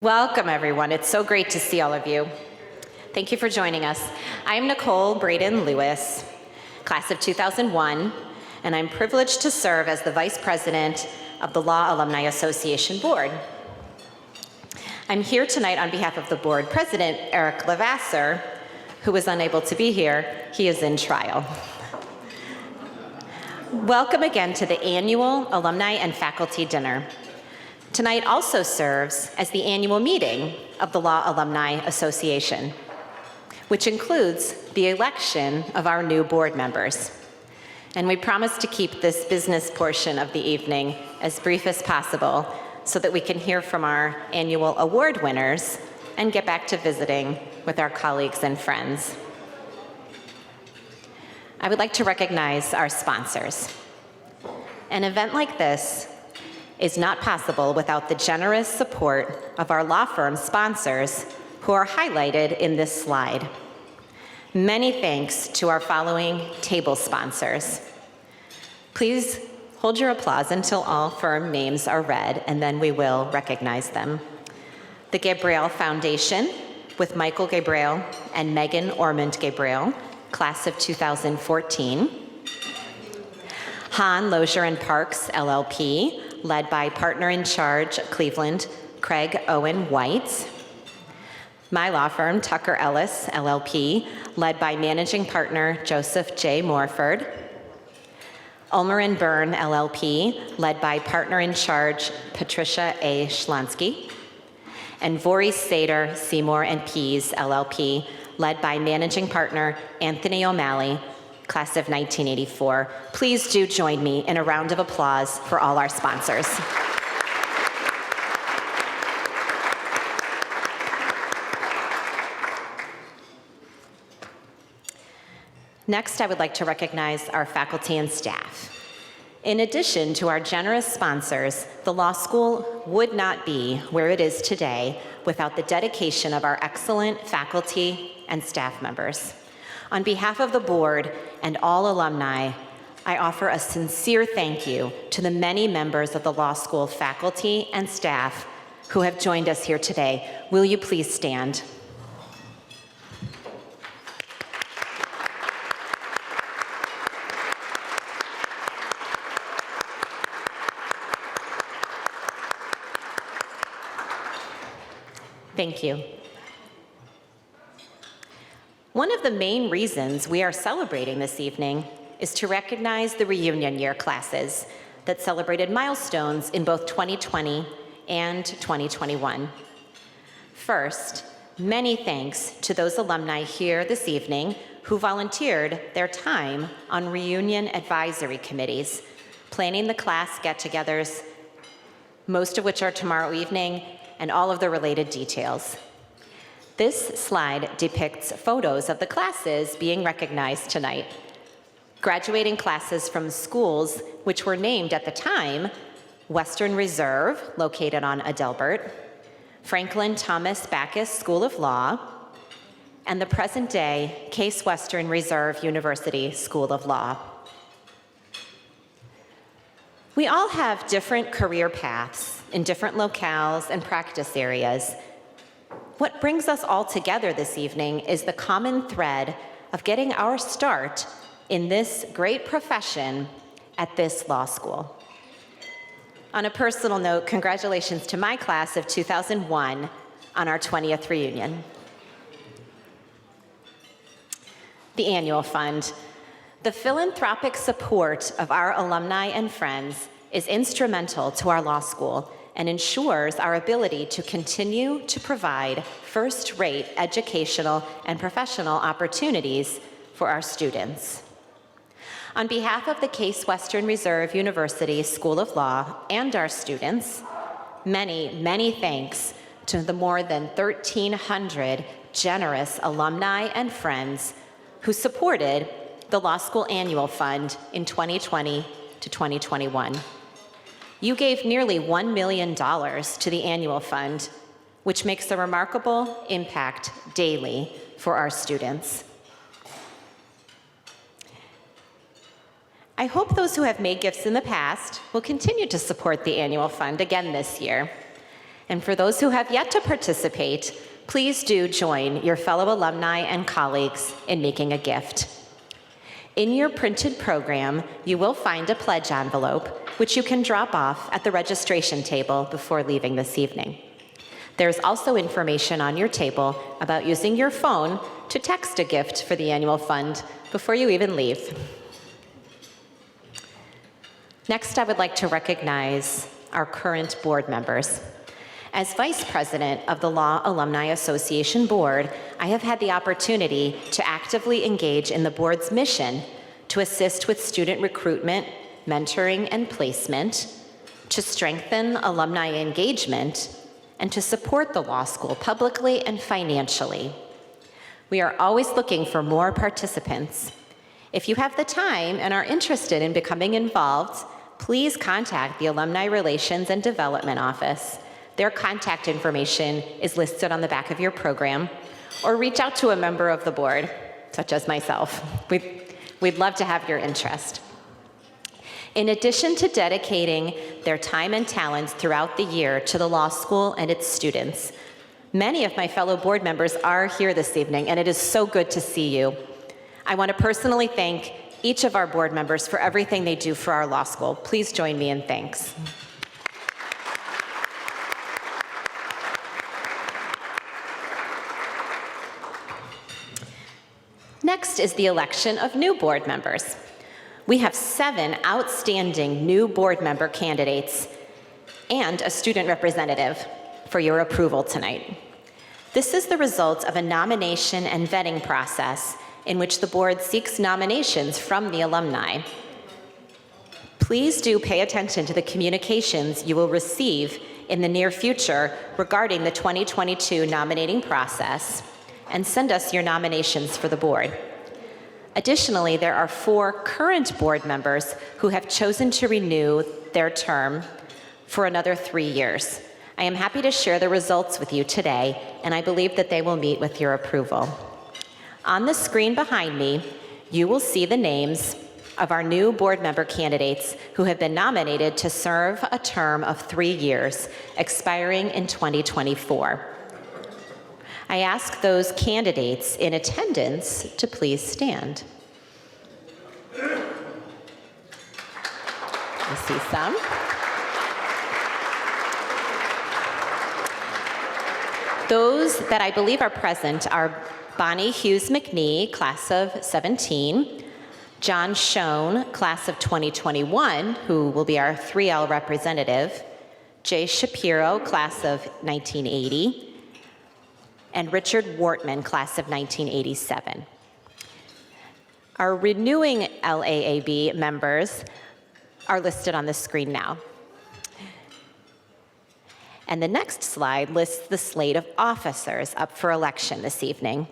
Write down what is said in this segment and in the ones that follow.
Welcome, everyone. It's so great to see all of you. Thank you for joining us. I'm Nicole Braden Lewis, class of 2001, and I'm privileged to serve as the Vice President of the Law Alumni Association Board. I'm here tonight on behalf of the Board President, Eric Levasseur, who was unable to be here. He is in trial. Welcome again to the annual Alumni and Faculty Dinner. Tonight also serves as the annual meeting of the Law Alumni Association, which includes the election of our new board members. And we promise to keep this business portion of the evening as brief as possible so that we can hear from our annual award winners and get back to visiting with our colleagues and friends. I would like to recognize our sponsors. An event like this is not possible without the generous support of our law firm sponsors who are highlighted in this slide. Many thanks to our following table sponsors. Please hold your applause until all firm names are read, and then we will recognize them. The Gabrielle Foundation, with Michael Gabrielle and Megan Ormond Gabrielle, class of 2014. Hahn, Lozier and Parks, LLP, led by partner in charge, Cleveland, Craig Owen White. My law firm, Tucker Ellis, LLP, led by managing partner, Joseph J. Morford. Ulmer and Byrne, LLP, led by partner in charge, Patricia A. Schlonsky. And Voorhees, Sater, Seymour and Pease, LLP, led by managing partner, Anthony O'Malley, class of 1984. Please do join me in a round of applause for all our sponsors. Next, I would like to recognize our faculty and staff. In addition to our generous sponsors, the law school would not be where it is today without the dedication of our excellent faculty and staff members. On behalf of the board and all alumni, I offer a sincere thank you to the many members of the law school faculty and staff who have joined us here today. Will you please stand? Thank you. One of the main reasons we are celebrating this evening is to recognize the reunion year classes that celebrated milestones in both 2020 and 2021. First, many thanks to those alumni here this evening who volunteered their time on reunion advisory committees, planning the class get-togethers, most of which are tomorrow evening, and all of the related details. This slide depicts photos of the classes being recognized tonight. Graduating classes from schools which were named at the time Western Reserve, located on Adelbert, Franklin Thomas Backus School of Law, and the present-day Case Western Reserve University School of Law. We all have different career paths in different locales and practice areas. What brings us all together this evening is the common thread of getting our start in this great profession at this law school. On a personal note, congratulations to my class of 2001 on our 20th reunion. The annual fund. The philanthropic support of our alumni and friends is instrumental to our law school and ensures our ability to continue to provide first-rate educational and professional opportunities for our students. On behalf of the Case Western Reserve University School of Law and our students, many, many thanks to the more than 1,300 generous alumni and friends who supported the Law School Annual Fund in 2020 to 2021. You gave nearly $1 million to the annual fund, which makes a remarkable impact daily for our students. I hope those who have made gifts in the past will continue to support the annual fund again this year. And for those who have yet to participate, please do join your fellow alumni and colleagues in making a gift. In your printed program, you will find a pledge envelope, which you can drop off at the registration table before leaving this evening. There's also information on your table about using your phone to text a gift for the annual fund before you even leave. Next, I would like to recognize our current board members. As Vice President of the Law Alumni Association Board, I have had the opportunity to actively engage in the board's mission to assist with student recruitment, mentoring, and placement, to strengthen alumni engagement, and to support the law school publicly and financially. We are always looking for more participants. If you have the time and are interested in becoming involved, please contact the Alumni Relations and Development Office. Their contact information is listed on the back of your program, or reach out to a member of the board, such as myself. We'd love to have your interest. In addition to dedicating their time and talents throughout the year to the law school and its students, many of my fellow board members are here this evening, and it is so good to see you. I want to personally thank each of our board members for everything they do for our law school. Please join me in thanks. Next is the election of new board members. We have 7 outstanding new board member candidates and a student representative for your approval tonight. This is the result of a nomination and vetting process in which the board seeks nominations from the alumni. Please do pay attention to the communications you will receive in the near future regarding the 2022 nominating process, and send us your nominations for the board. Additionally, there are 4 current board members who have chosen to renew their term for another 3 years. I am happy to share the results with you today, and I believe that they will meet with your approval. On the screen behind me, you will see the names of our new board member candidates who have been nominated to serve a term of 3 years, expiring in 2024. I ask those candidates in attendance to please stand. I see some. Those that I believe are present are Bonnie Hughes McNee, class of 17, John Schoen, class of 2021, who will be our 3L representative, Jay Shapiro, class of 1980, and Richard Wortman, class of 1987. Our renewing LAAB members are listed on the screen now. And the next slide lists the slate of officers up for election this evening.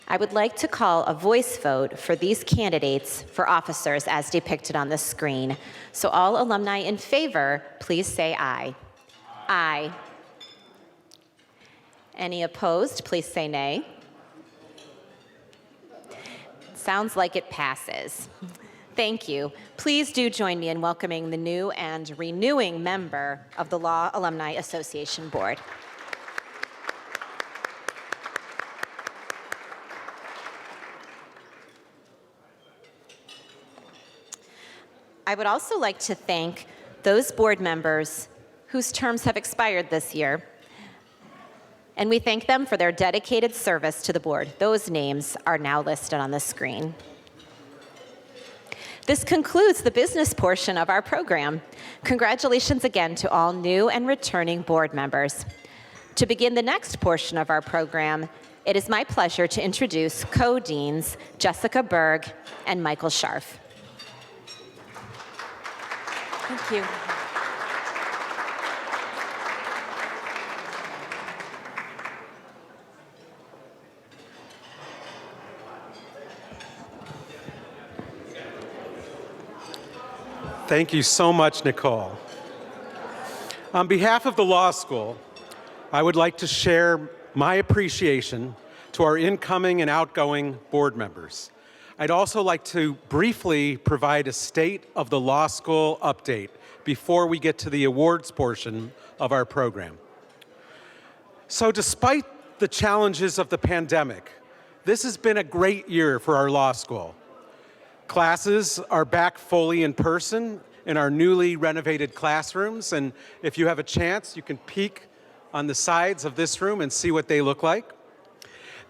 I would like to call a voice vote for these candidates for officers as depicted on the screen. So all alumni in favor, please say aye. Aye. Any opposed, please say nay. Sounds like it passes. Thank you. Please do join me in welcoming the new and renewing member of the Law Alumni Association Board. I would also like to thank those board members whose terms have expired this year. And we thank them for their dedicated service to the board. Those names are now listed on the screen. This concludes the business portion of our program. Congratulations again to all new and returning board members. To begin the next portion of our program, it is my pleasure to introduce co-deans Jessica Berg and Michael Scharf. Thank you. Thank you so much, Nicole. On behalf of the law school, I would like to share my appreciation to our incoming and outgoing board members. I'd also like to briefly provide a state of the law school update before we get to the awards portion of our program. So despite the challenges of the pandemic, this has been a great year for our law school. Classes are back fully in person in our newly renovated classrooms, and if you have a chance, you can peek on the sides of this room and see what they look like.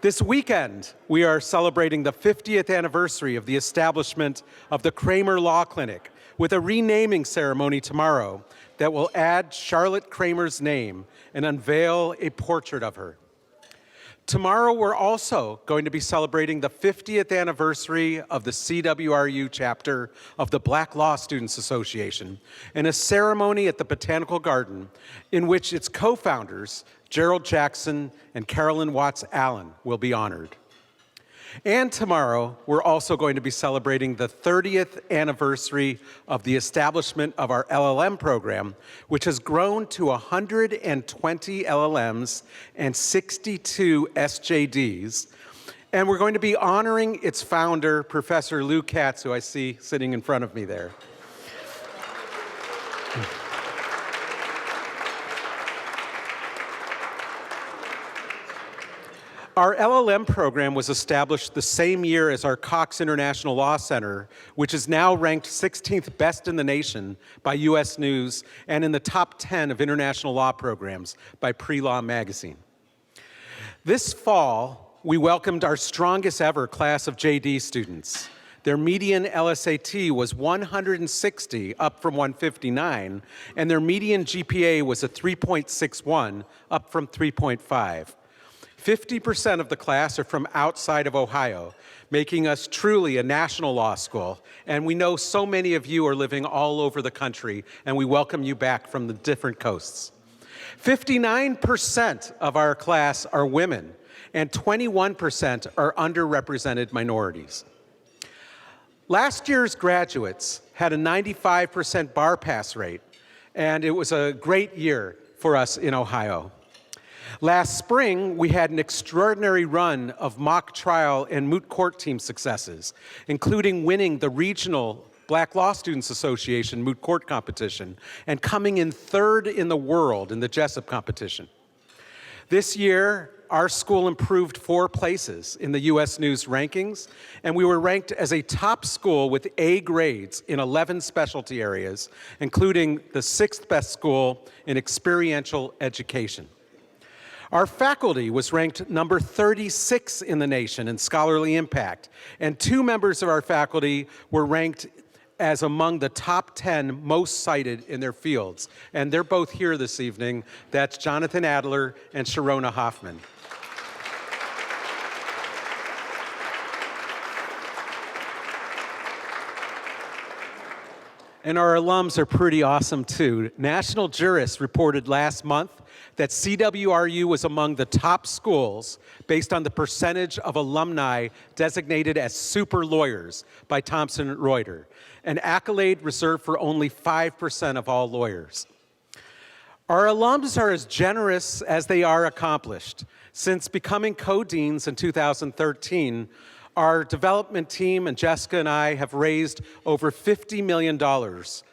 This weekend, we are celebrating the 50th anniversary of the establishment of the Kramer Law Clinic with a renaming ceremony tomorrow that will add Charlotte Kramer's name and unveil a portrait of her. Tomorrow, we're also going to be celebrating the 50th anniversary of the CWRU chapter of the Black Law Students Association in a ceremony at the Botanical Garden in which its co-founders, Gerald Jackson and Carolyn Watts Allen, will be honored. And tomorrow, we're also going to be celebrating the 30th anniversary of the establishment of our LLM program, which has grown to 120 LLMs and 62 SJDs. And we're going to be honoring its founder, Professor Lou Katz, who I see sitting in front of me there. Our LLM program was established the same year as our Cox International Law Center, which is now ranked 16th best in the nation by U.S. News and in the top 10 of international law programs by Pre-Law Magazine. This fall, we welcomed our strongest ever class of JD students. Their median LSAT was 160, up from 159, and their median GPA was a 3.61, up from 3.5. 50% of the class are from outside of Ohio, making us truly a national law school. And we know so many of you are living all over the country, and we welcome you back from the different coasts. 59% of our class are women, and 21% are underrepresented minorities. Last year's graduates had a 95% bar pass rate, and it was a great year for us in Ohio. Last spring, we had an extraordinary run of mock trial and moot court team successes, including winning the regional Black Law Students Association moot court competition and coming in third in the world in the Jessup competition. This year, our school improved 4 places in the U.S. News rankings, and we were ranked as a top school with A grades in 11 specialty areas, including the 6th best school in experiential education. Our faculty was ranked number 36 in the nation in scholarly impact, and 2 members of our faculty were ranked as among the top 10 most cited in their fields. And they're both here this evening. That's Jonathan Adler and Sharona Hoffman. And our alums are pretty awesome too. National Jurists reported last month that CWRU was among the top schools based on the percentage of alumni designated as super lawyers by Thomson Reuters, an accolade reserved for only 5% of all lawyers. Our alums are as generous as they are accomplished. Since becoming co-deans in 2013, our development team and Jessica and I have raised over $50 million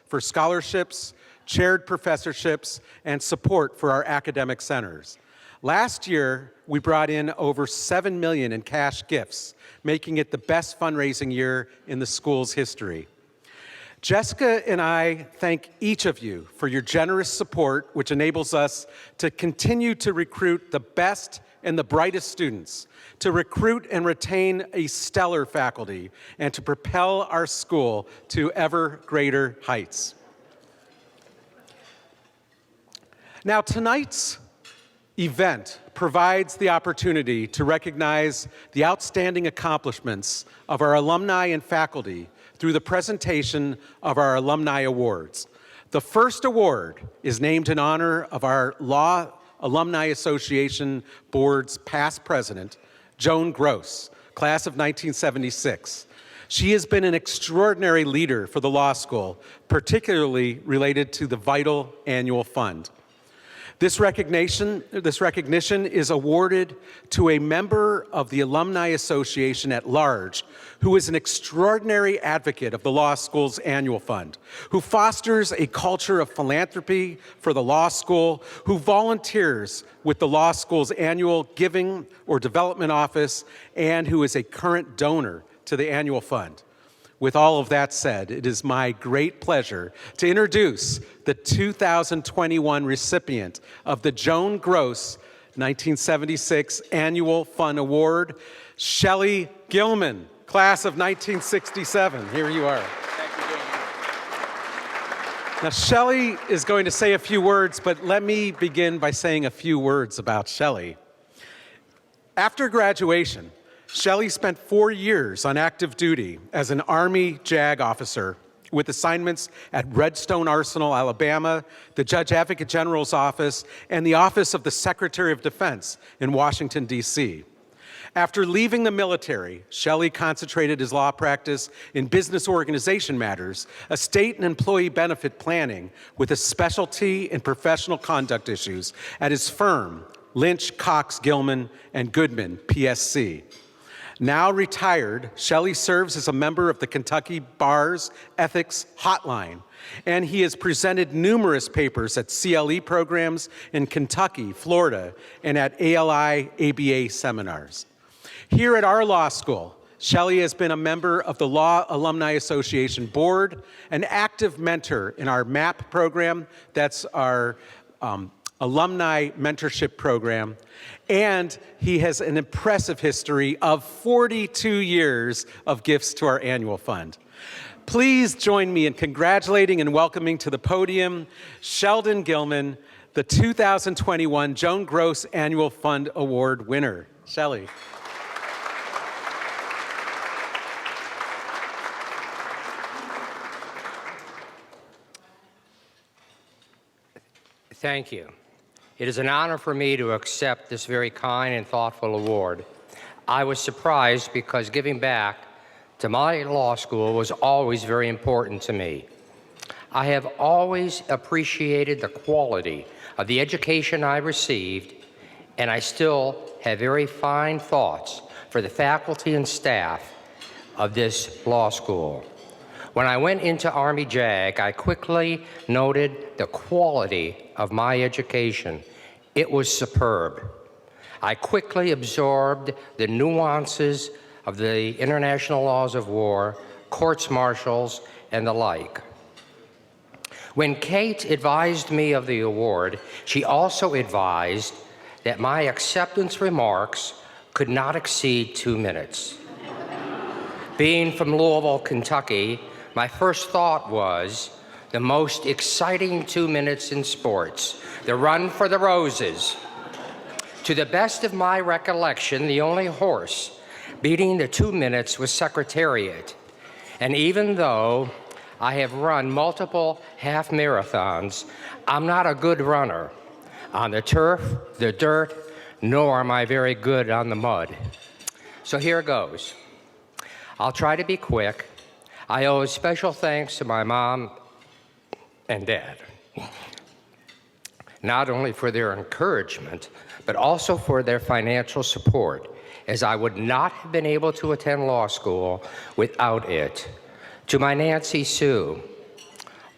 for scholarships, chaired professorships, and support for our academic centers. Last year, we brought in over $7 million in cash gifts, making it the best fundraising year in the school's history. Jessica and I thank each of you for your generous support, which enables us to continue to recruit the best and the brightest students, to recruit and retain a stellar faculty, and to propel our school to ever greater heights. Now, tonight's event provides the opportunity to recognize the outstanding accomplishments of our alumni and faculty through the presentation of our Alumni Awards. The first award is named in honor of our Law Alumni Association Board's past president, Joan Gross, class of 1976. She has been an extraordinary leader for the law school, particularly related to the vital annual fund. This recognition is awarded to a member of the Alumni Association at large who is an extraordinary advocate of the law school's annual fund, who fosters a culture of philanthropy for the law school, who volunteers with the law school's annual giving or development office, and who is a current donor to the annual fund. With all of that said, it is my great pleasure to introduce the 2021 recipient of the Joan Gross 1976 Annual Fund Award, Shelly Gilman, class of 1967. Here you are. Thank you, Gilman. Now, Shelly is going to say a few words, but let me begin by saying a few words about Shelly. After graduation, Shelly spent 4 years on active duty as an Army JAG officer with assignments at Redstone Arsenal, Alabama, the Judge Advocate General's office, and the Office of the Secretary of Defense in Washington, D.C. After leaving the military, Shelly concentrated his law practice in business organization matters, estate and employee benefit planning, with a specialty in professional conduct issues at his firm, Lynch, Cox, Gilman, and Goodman, PSC. Now retired, Shelly serves as a member of the Kentucky Bar's Ethics Hotline, and he has presented numerous papers at CLE programs in Kentucky, Florida, and at ALI ABA seminars. Here at our law school, Shelly has been a member of the Law Alumni Association Board, an active mentor in our MAP program, that's our alumni mentorship program, and he has an impressive history of 42 years of gifts to our annual fund. Please join me in congratulating and welcoming to the podium Sheldon Gilman, the 2021 Joan Gross Annual Fund Award winner. Shelly. Thank you. It is an honor for me to accept this very kind and thoughtful award. I was surprised because giving back to my law school was always very important to me. I have always appreciated the quality of the education I received, and I still have very fine thoughts for the faculty and staff of this law school. When I went into Army JAG, I quickly noted the quality of my education. It was superb. I quickly absorbed the nuances of the international laws of war, courts-martials, and the like. When Kate advised me of the award, she also advised that my acceptance remarks could not exceed 2 minutes. Being from Louisville, Kentucky, my first thought was the most exciting 2 minutes in sports, the run for the roses. To the best of my recollection, the only horse beating the 2 minutes was Secretariat. And even though I have run multiple half marathons, I'm not a good runner on the turf, the dirt, nor am I very good on the mud. So here goes. I'll try to be quick. I owe special thanks to my mom and dad, not only for their encouragement, but also for their financial support, as I would not have been able to attend law school without it. To my Nancy Sue,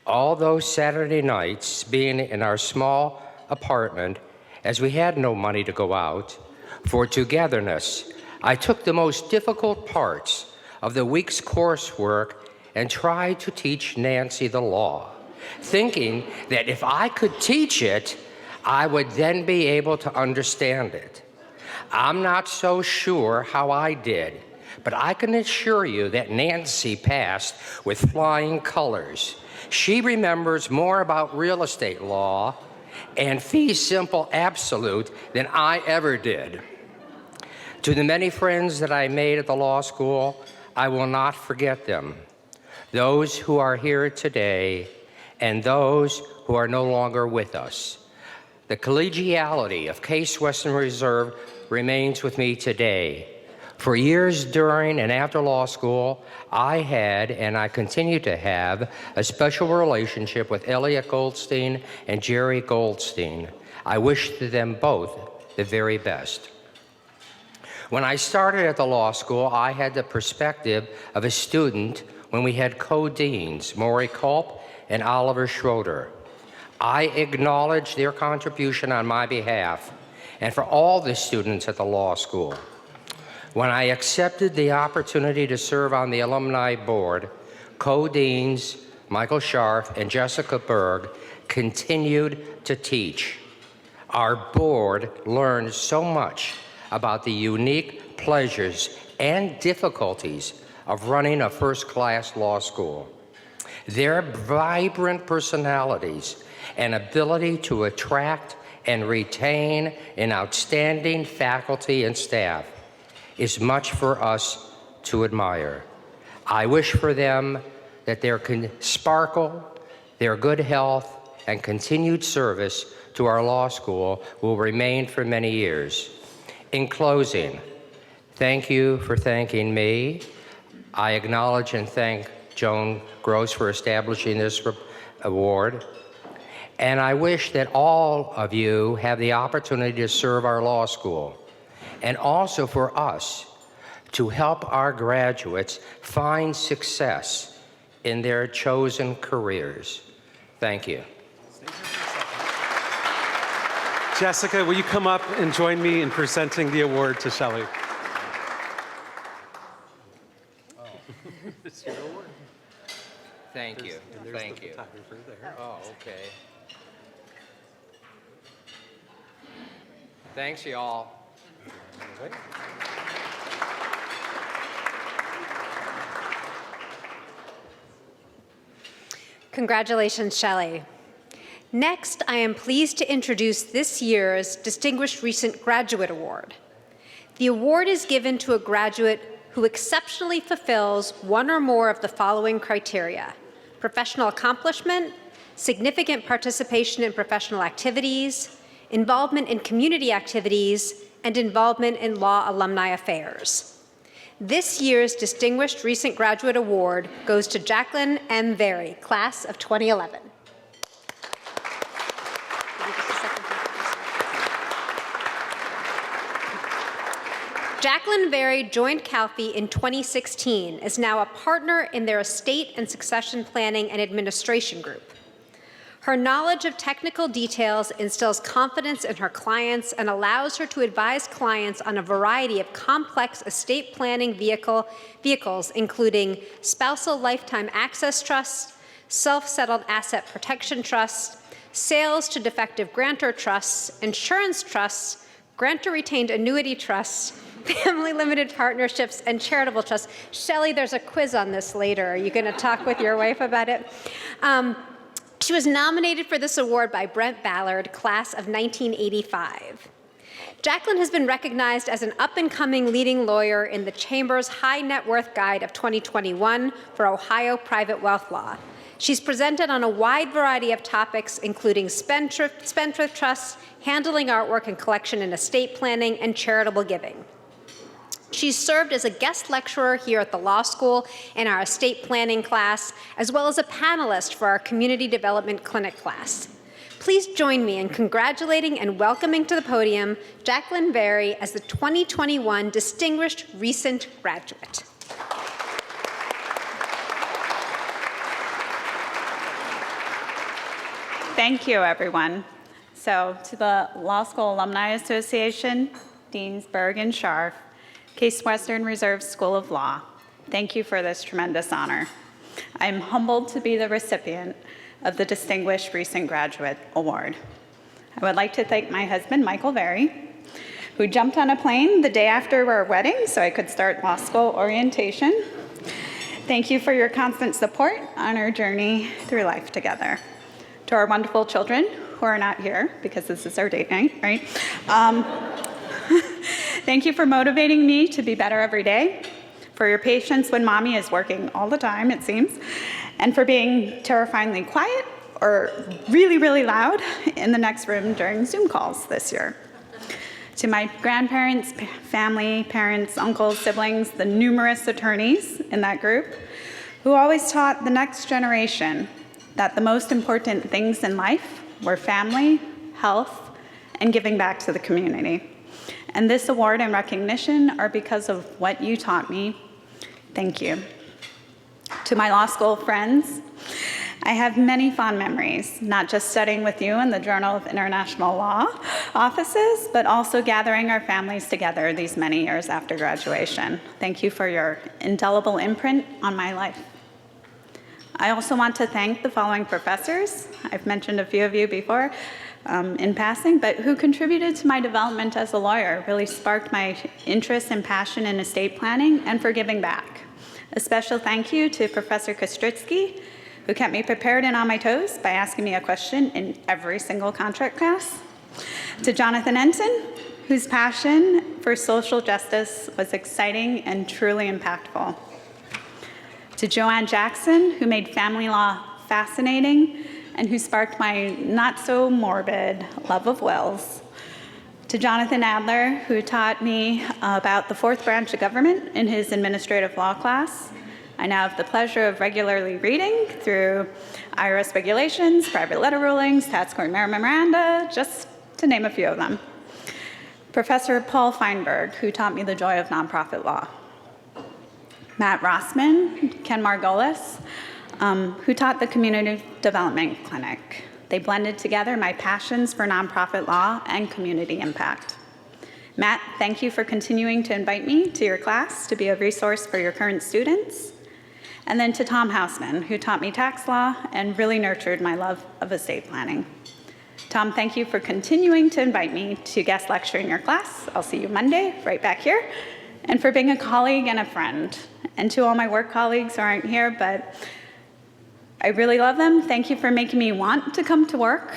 all those Saturday nights being in our small apartment, as we had no money to go out, for togetherness, I took the most difficult parts of the week's coursework and tried to teach Nancy the law, thinking that if I could teach it, I would then be able to understand it. I'm not so sure how I did, but I can assure you that Nancy passed with flying colors. She remembers more about real estate law and fee simple absolute than I ever did. To the many friends that I made at the law school, I will not forget them. Those who are here today and those who are no longer with us. The collegiality of Case Western Reserve remains with me today. For years during and after law school, I had, and I continue to have, a special relationship with Elliot Goldstein and Jerry Goldstein. I wish them both the very best. When I started at the law school, I had the perspective of a student when we had co-deans, Maury Culp and Oliver Schroeder. I acknowledge their contribution on my behalf and for all the students at the law school. When I accepted the opportunity to serve on the alumni board, co-deans Michael Scharf and Jessica Berg continued to teach. Our board learned so much about the unique pleasures and difficulties of running a first-class law school. Their vibrant personalities and ability to attract and retain an outstanding faculty and staff is much for us to admire. I wish for them that their sparkle, their good health, and continued service to our law school will remain for many years. In closing, thank you for thanking me. I acknowledge and thank Joan Gross for establishing this award. And I wish that all of you have the opportunity to serve our law school, and also for us to help our graduates find success in their chosen careers. Thank you. Jessica, will you come up and join me in presenting the award to Shelly? It's your award. Thank you. Thank you. Oh, okay. Thanks, y'all. Congratulations, Shelly. Next, I am pleased to introduce this year's Distinguished Recent Graduate Award. The award is given to a graduate who exceptionally fulfills one or more of the following criteria: professional accomplishment, significant participation in professional activities, involvement in community activities, and involvement in law alumni affairs. This year's Distinguished Recent Graduate Award goes to Jacqueline M. Very, class of 2011. Jacqueline Very joined CalFE in 2016, is now a partner in their estate and succession planning and administration group. Her knowledge of technical details instills confidence in her clients and allows her to advise clients on a variety of complex estate planning vehicles, including spousal lifetime access trusts, self-settled asset protection trusts, sales to defective grantor trusts, insurance trusts, grantor-retained annuity trusts, family limited partnerships, and charitable trusts. Shelly, there's a quiz on this later. Are you going to talk with your wife about it? She was nominated for this award by Brent Ballard, class of 1985. Jacqueline has been recognized as an up-and-coming leading lawyer in the Chamber's High Net Worth Guide of 2021 for Ohio private wealth law. She's presented on a wide variety of topics, including spendthrift trusts, handling artwork and collection and estate planning, and charitable giving. She's served as a guest lecturer here at the law school in our estate planning class, as well as a panelist for our community development clinic class. Please join me in congratulating and welcoming to the podium Jacqueline Very as the 2021 Distinguished Recent Graduate. Thank you, everyone. So, to the Law School Alumni Association, Deans Berg and Scharf, Case Western Reserve School of Law, thank you for this tremendous honor. I'm humbled to be the recipient of the Distinguished Recent Graduate Award. I would like to thank my husband, Michael Very, who jumped on a plane the day after our wedding so I could start law school orientation. Thank you for your constant support on our journey through life together. To our wonderful children who are not here because this is our date night, right? Thank you for motivating me to be better every day, for your patience when mommy is working all the time, it seems, and for being terrifyingly quiet or really, really loud in the next room during Zoom calls this year. To my grandparents, family, parents, uncles, siblings, the numerous attorneys in that group, who always taught the next generation that the most important things in life were family, health, and giving back to the community. And this award and recognition are because of what you taught me. Thank you. To my law school friends, I have many fond memories, not just studying with you in the Journal of International Law offices, but also gathering our families together these many years after graduation. Thank you for your indelible imprint on my life. I also want to thank the following professors. I've mentioned a few of you before in passing, but who contributed to my development as a lawyer, really sparked my interest and passion in estate planning and for giving back. A special thank you to Professor Kostritsky, who kept me prepared and on my toes by asking me a question in every single contract class. To Jonathan Ensign, whose passion for social justice was exciting and truly impactful. To Joanne Jackson, who made family law fascinating and who sparked my not-so-morbid love of wills. To Jonathan Adler, who taught me about the fourth branch of government in his administrative law class. I now have the pleasure of regularly reading through IRS regulations, private letter rulings, tax court memoranda, just to name a few of them. Professor Paul Feinberg, who taught me the joy of nonprofit law. Matt Rossman, Ken Margolis, who taught the Community Development Clinic. They blended together my passions for nonprofit law and community impact. Matt, thank you for continuing to invite me to your class to be a resource for your current students. And then to Tom Hausman, who taught me tax law and really nurtured my love of estate planning. Tom, thank you for continuing to invite me to guest lecture in your class. I'll see you Monday, right back here. And for being a colleague and a friend. And to all my work colleagues who aren't here, but I really love them. Thank you for making me want to come to work,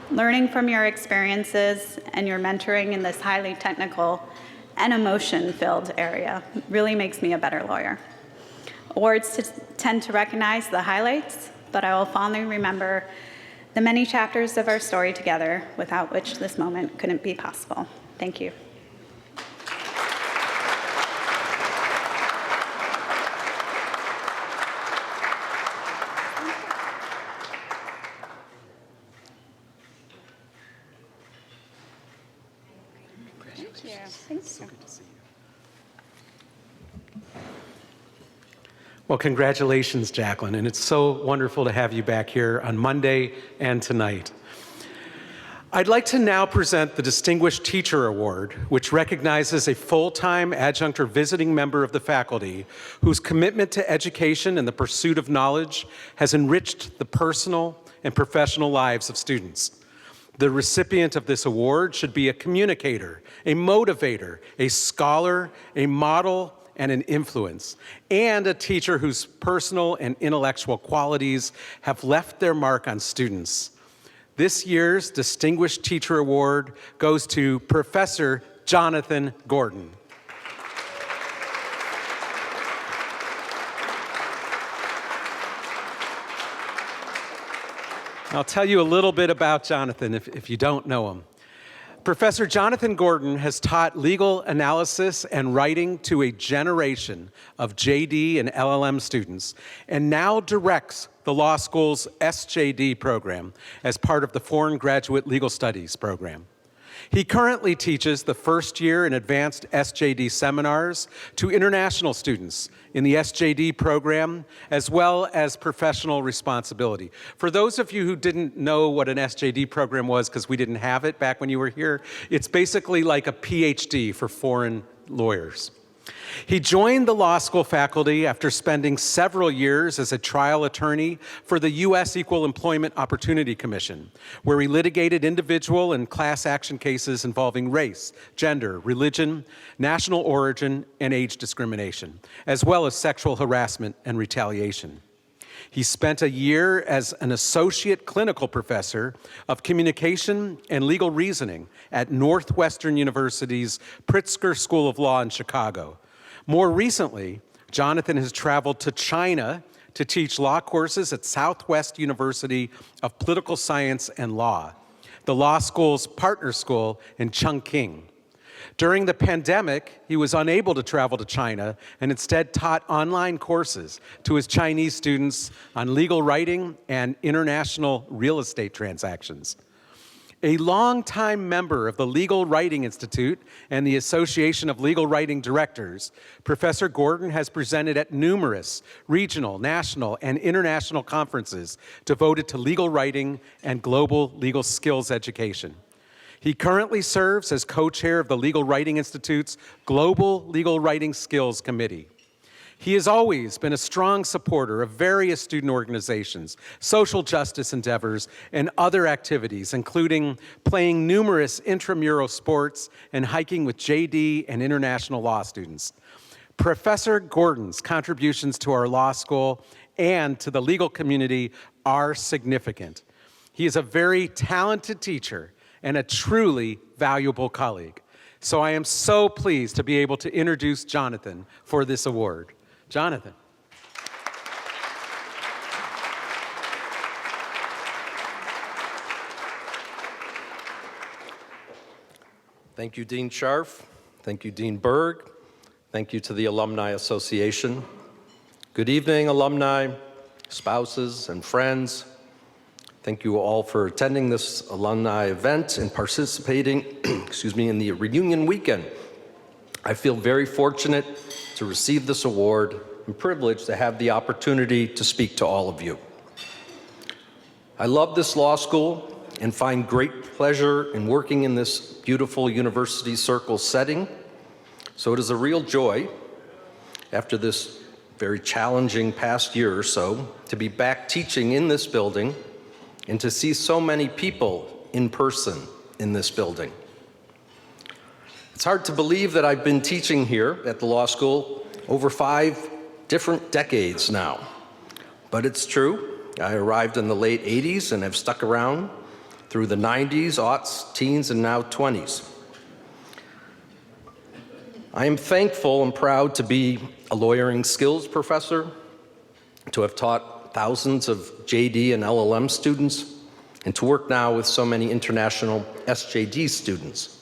learning from your experiences and your mentoring in this highly technical and emotion-filled area. It really makes me a better lawyer. Awards tend to recognize the highlights, but I will fondly remember the many chapters of our story together, without which this moment couldn't be possible. Thank you. Well, congratulations, Jacqueline, and it's so wonderful to have you back here on Monday and tonight. I'd like to now present the Distinguished Teacher Award, which recognizes a full-time adjunct or visiting member of the faculty whose commitment to education and the pursuit of knowledge has enriched the personal and professional lives of students. The recipient of this award should be a communicator, a motivator, a scholar, a model, and an influence, and a teacher whose personal and intellectual qualities have left their mark on students. This year's Distinguished Teacher Award goes to Professor Jonathan Gordon. I'll tell you a little bit about Jonathan if you don't know him. Professor Jonathan Gordon has taught legal analysis and writing to a generation of JD and LLM students and now directs the law school's SJD program as part of the Foreign Graduate Legal Studies program. He currently teaches the first year and advanced SJD seminars to international students in the SJD program, as well as professional responsibility. For those of you who didn't know what an SJD program was, because we didn't have it back when you were here, it's basically like a PhD for foreign lawyers. He joined the law school faculty after spending several years as a trial attorney for the U.S. Equal Employment Opportunity Commission, where he litigated individual and class action cases involving race, gender, religion, national origin, and age discrimination, as well as sexual harassment and retaliation. He spent a year as an associate clinical professor of communication and legal reasoning at Northwestern University's Pritzker School of Law in Chicago. More recently, Jonathan has traveled to China to teach law courses at Southwest University of Political Science and Law, the law school's partner school in Chongqing. During the pandemic, he was unable to travel to China and instead taught online courses to his Chinese students on legal writing and international real estate transactions. A longtime member of the Legal Writing Institute and the Association of Legal Writing Directors, Professor Gordon has presented at numerous regional, national, and international conferences devoted to legal writing and global legal skills education. He currently serves as co-chair of the Legal Writing Institute's Global Legal Writing Skills Committee. He has always been a strong supporter of various student organizations, social justice endeavors, and other activities, including playing numerous intramural sports and hiking with JD and international law students. Professor Gordon's contributions to our law school and to the legal community are significant. He is a very talented teacher and a truly valuable colleague. So I am so pleased to be able to introduce Jonathan for this award. Jonathan. Thank you, Dean Scharf. Thank you, Dean Berg. Thank you to the Alumni Association. Good evening, alumni, spouses, and friends. Thank you all for attending this alumni event and participating, in the reunion weekend. I feel very fortunate to receive this award and privileged to have the opportunity to speak to all of you. I love this law school and find great pleasure in working in this beautiful university circle setting. So it is a real joy, after this very challenging past year or so, to be back teaching in this building and to see so many people in person in this building. It's hard to believe that I've been teaching here at the law school over 5 different decades now, but it's true. I arrived in the late 80s and have stuck around through the 90s, aughts, teens, and now 20s. I am thankful and proud to be a lawyering skills professor, to have taught thousands of JD and LLM students, and to work now with so many international SJD students.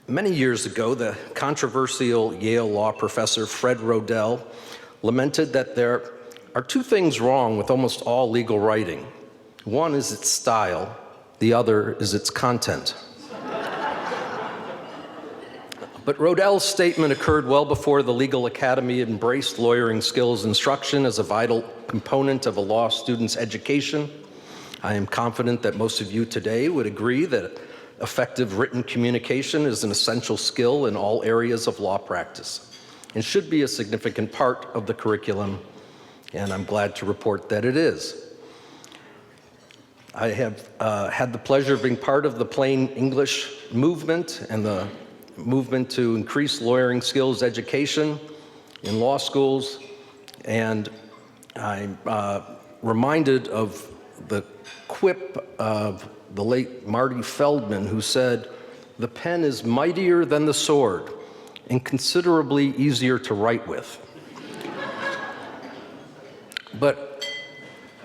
Many years ago, the controversial Yale law professor Fred Rodell lamented that there are 2 things wrong with almost all legal writing. One is its style, the other is its content. But Rodell's statement occurred well before the Legal Academy embraced lawyering skills instruction as a vital component of a law student's education. I am confident that most of you today would agree that effective written communication is an essential skill in all areas of law practice and should be a significant part of the curriculum, and I'm glad to report that it is. I have had the pleasure of being part of the plain English movement and the movement to increase lawyering skills education in law schools, and I'm reminded of the quip of the late Marty Feldman, who said, "The pen is mightier than the sword and considerably easier to write with." But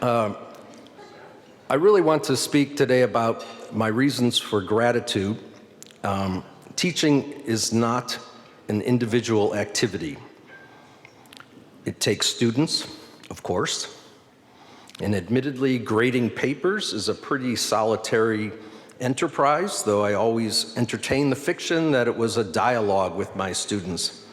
I really want to speak today about my reasons for gratitude. Teaching is not an individual activity. It takes students, of course, and admittedly, grading papers is a pretty solitary enterprise, though I always entertain the fiction that it was a dialogue with my students.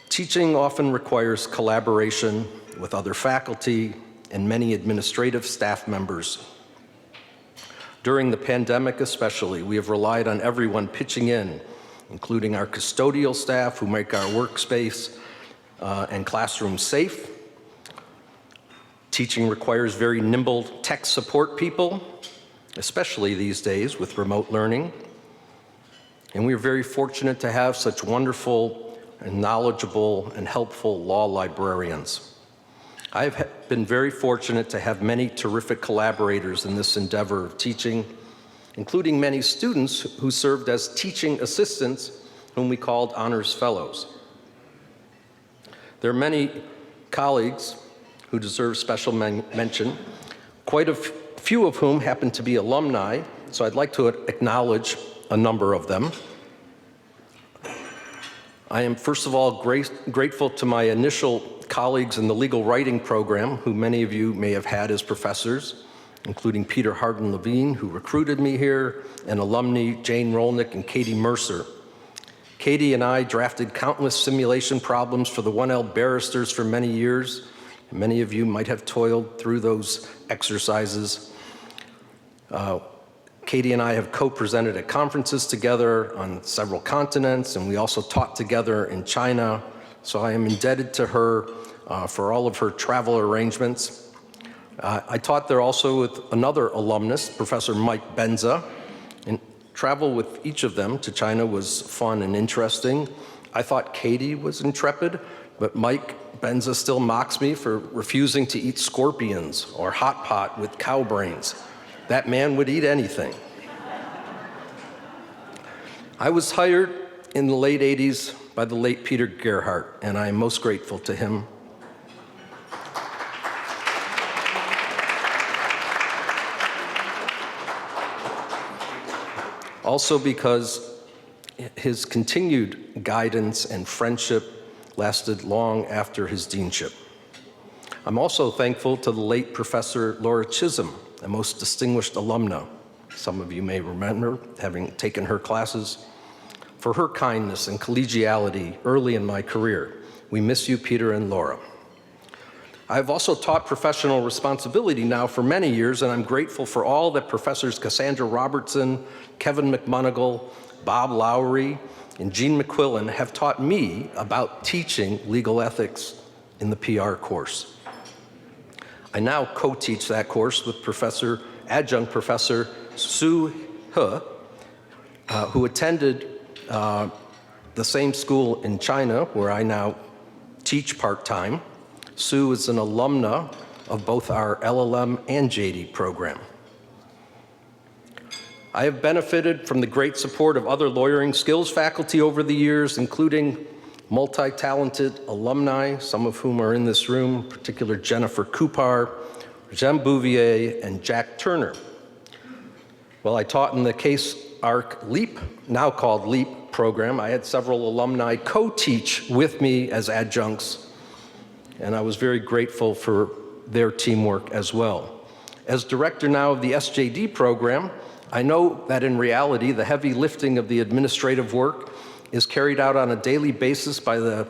Teaching often requires collaboration with other faculty and many administrative staff members. During the pandemic especially, we have relied on everyone pitching in, including our custodial staff who make our workspace and classrooms safe. Teaching requires very nimble tech support people, especially these days with remote learning. And we are very fortunate to have such wonderful and knowledgeable and helpful law librarians. I've been very fortunate to have many terrific collaborators in this endeavor of teaching, including many students who served as teaching assistants, whom we called honors fellows. There are many colleagues who deserve special mention, quite a few of whom happen to be alumni, so I'd like to acknowledge a number of them. I am, first of all, grateful to my initial colleagues in the legal writing program, who many of you may have had as professors, including Peter Hardin-Levine, who recruited me here, and alumni Jane Rolnick and Katie Mercer. Katie and I drafted countless simulation problems for the 1L barristers for many years. Many of you might have toiled through those exercises. Katie and I have co-presented at conferences together on several continents, and we also taught together in China. So I am indebted to her for all of her travel arrangements. I taught there also with another alumnus, Professor Mike Benza, and travel with each of them to China was fun and interesting. I thought Katie was intrepid, but Mike Benza still mocks me for refusing to eat scorpions or hot pot with cow brains. That man would eat anything. I was hired in the late 80s by the late Peter Gerhardt, and I am most grateful to him. Also because his continued guidance and friendship lasted long after his deanship. I'm also thankful to the late Professor Laura Chisholm, a most distinguished alumna. Some of you may remember having taken her classes, for her kindness and collegiality early in my career. We miss you, Peter and Laura. I've also taught professional responsibility now for many years, and I'm grateful for all that Professors Cassandra Robertson, Kevin McMonigal, Bob Lowry, and Jean McQuillan have taught me about teaching legal ethics in the PR course. I now co-teach that course with Adjunct Professor Su He, who attended the same school in China where I now teach part-time. Sue is an alumna of both our LLM and JD program. I have benefited from the great support of other lawyering skills faculty over the years, including multi-talented alumni, some of whom are in this room, in particular Jennifer Kupar, Jem Bouvier, and Jack Turner. While I taught in the Case Arc LEAP, now called LEAP program, I had several alumni co-teach with me as adjuncts, and I was very grateful for their teamwork as well. As director now of the SJD program, I know that in reality, the heavy lifting of the administrative work is carried out on a daily basis by the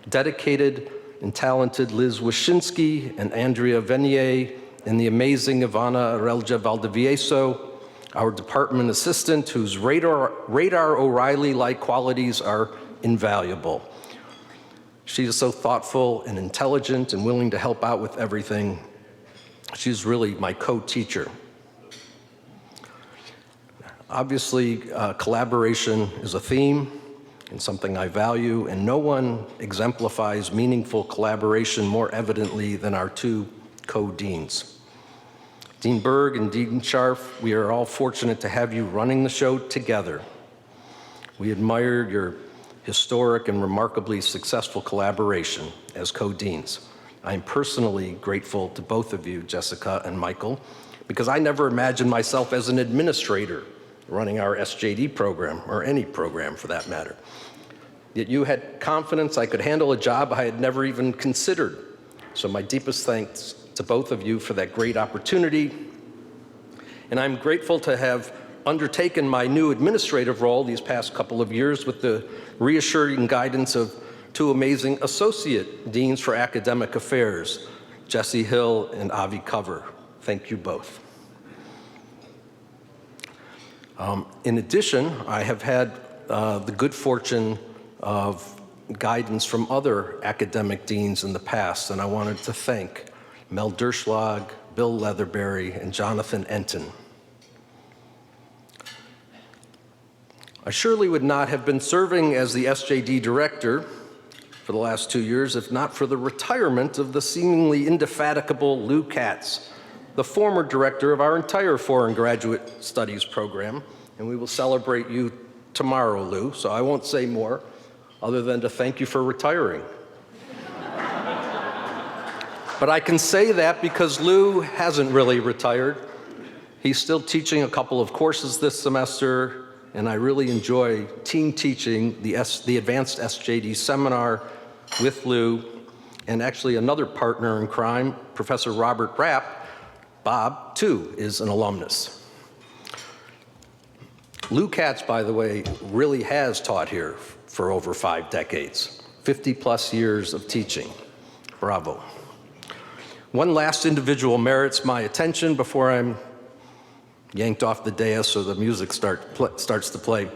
dedicated and talented Liz Wyszynski and Andrea Venier and the amazing Ivana Relja Valdivieso, our department assistant, whose Radar O'Reilly-like qualities are invaluable. She is so thoughtful and intelligent and willing to help out with everything. She's really my co-teacher. Obviously, collaboration is a theme and something I value, and no one exemplifies meaningful collaboration more evidently than our two co-deans. Dean Berg and Dean Scharf, we are all fortunate to have you running the show together. We admire your historic and remarkably successful collaboration as co-deans. I'm personally grateful to both of you, Jessica and Michael, because I never imagined myself as an administrator running our SJD program, or any program for that matter. Yet you had confidence I could handle a job I had never even considered. So my deepest thanks to both of you for that great opportunity. And I'm grateful to have undertaken my new administrative role these past couple of years with the reassuring guidance of two amazing associate deans for academic affairs, Jesse Hill and Avi Cover. Thank you both. In addition, I have had the good fortune of guidance from other academic deans in the past, and I wanted to thank Mel Derschlag, Bill Leatherberry, and Jonathan Enton. I surely would not have been serving as the SJD director for the last 2 years if not for the retirement of the seemingly indefatigable Lou Katz, the former director of our entire foreign graduate studies program, and we will celebrate you tomorrow, Lou, so I won't say more other than to thank you for retiring. But I can say that because Lou hasn't really retired. He's still teaching a couple of courses this semester, and I really enjoy team teaching the Advanced SJD seminar with Lou, and actually another partner in crime, Professor Robert Rapp. Bob, too, is an alumnus. Lou Katz, by the way, really has taught here for over 5 decades, 50+ years of teaching. Bravo. One last individual merits my attention before I'm yanked off the dais so the music starts to play.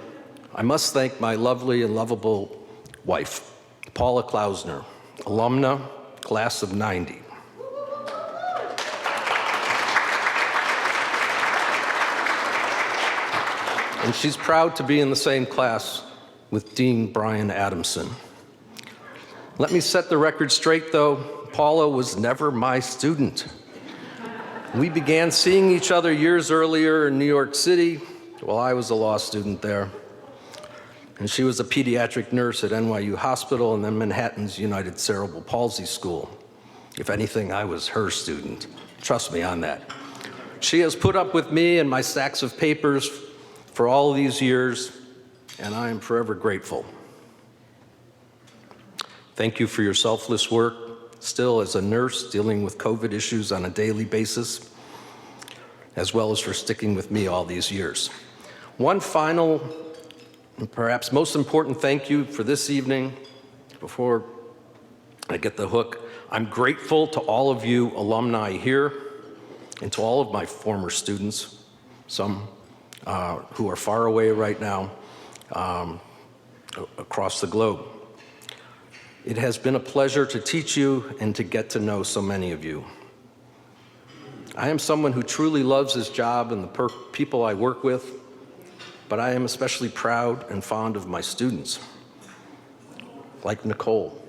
I must thank my lovely and lovable wife, Paula Klausner, alumna, class of '90. And she's proud to be in the same class with Dean Brian Adamson. Let me set the record straight, though. Paula was never my student. We began seeing each other years earlier in New York City while I was a law student there. And she was a pediatric nurse at NYU Hospital and then Manhattan's United Cerebral Palsy School. If anything, I was her student. Trust me on that. She has put up with me and my stacks of papers for all these years, and I am forever grateful. Thank you for your selfless work, still as a nurse dealing with COVID issues on a daily basis, as well as for sticking with me all these years. One final, and perhaps most important thank you for this evening, before I get the hook. I'm grateful to all of you alumni here and to all of my former students, some who are far away right now across the globe. It has been a pleasure to teach you and to get to know so many of you. I am someone who truly loves his job and the people I work with, but I am especially proud and fond of my students, like Nicole.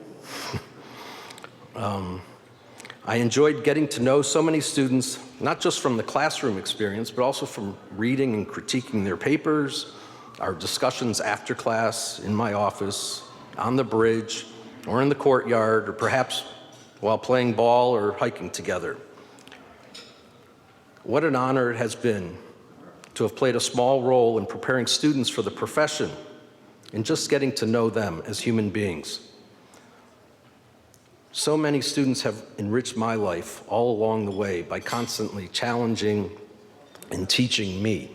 I enjoyed getting to know so many students, not just from the classroom experience, but also from reading and critiquing their papers, our discussions after class, in my office, on the bridge, or in the courtyard, or perhaps while playing ball or hiking together. What an honor it has been to have played a small role in preparing students for the profession and just getting to know them as human beings. So many students have enriched my life all along the way by constantly challenging and teaching me.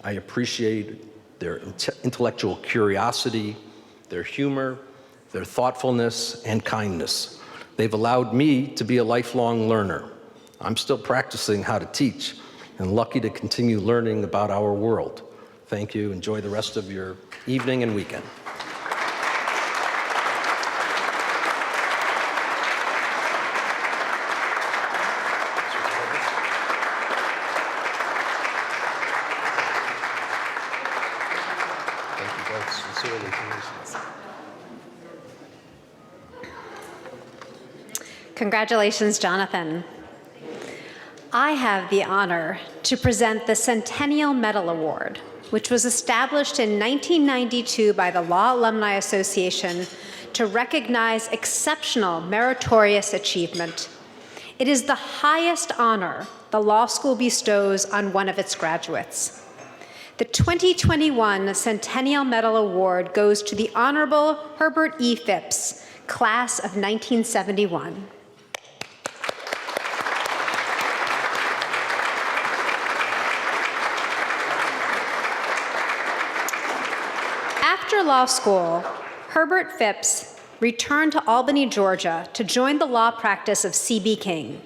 I appreciate their intellectual curiosity, their humor, their thoughtfulness, and kindness. They've allowed me to be a lifelong learner. I'm still practicing how to teach and lucky to continue learning about our world. Thank you. Enjoy the rest of your evening and weekend. Congratulations, Jonathan. I have the honor to present the Centennial Medal Award, which was established in 1992 by the Law Alumni Association to recognize exceptional meritorious achievement. It is the highest honor the law school bestows on one of its graduates. The 2021 Centennial Medal Award goes to the Honorable Herbert E. Phipps, class of 1971. After law school, Herbert Phipps returned to Albany, Georgia to join the law practice of C.B. King.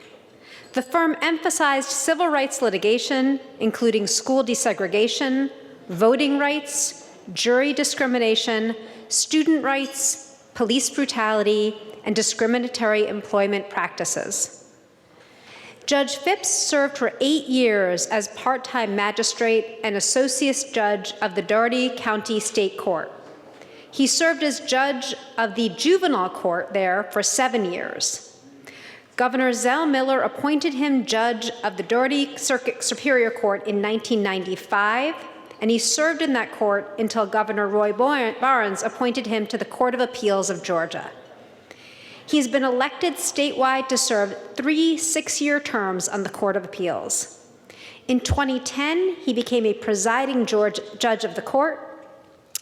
The firm emphasized civil rights litigation, including school desegregation, voting rights, jury discrimination, student rights, police brutality, and discriminatory employment practices. Judge Phipps served for 8 years as part-time magistrate and associate judge of the Dougherty County State Court. He served as judge of the juvenile court there for 7 years. Governor Zell Miller appointed him judge of the Dougherty Circuit Superior Court in 1995, and he served in that court until Governor Roy Barnes appointed him to the Court of Appeals of Georgia. He's been elected statewide to serve 3 6-year terms on the Court of Appeals. In 2010, he became a presiding judge of the court,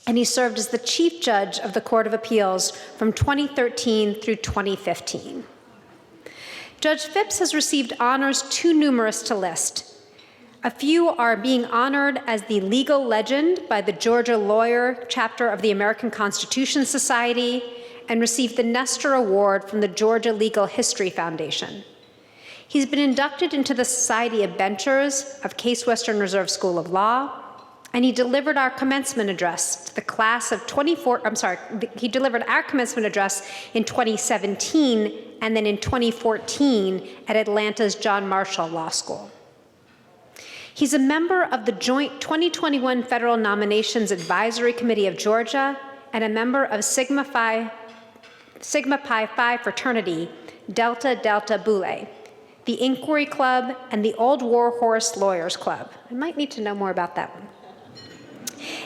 and he served as the chief judge of the Court of Appeals from 2013 through 2015. Judge Phipps has received honors too numerous to list. A few are being honored as the legal legend by the Georgia Lawyer Chapter of the American Constitution Society and received the Nestor Award from the Georgia Legal History Foundation. He's been inducted into the Society of Benchers of Case Western Reserve School of Law, and he delivered our commencement address to the class of he delivered our commencement address in 2017 and then in 2014 at Atlanta's John Marshall Law School. He's a member of the joint 2021 Federal Nominations Advisory Committee of Georgia and a member of Sigma Pi Phi fraternity, Delta Delta Boule, the Inquiry Club, and the Old War Horse Lawyers Club. I might need to know more about that one.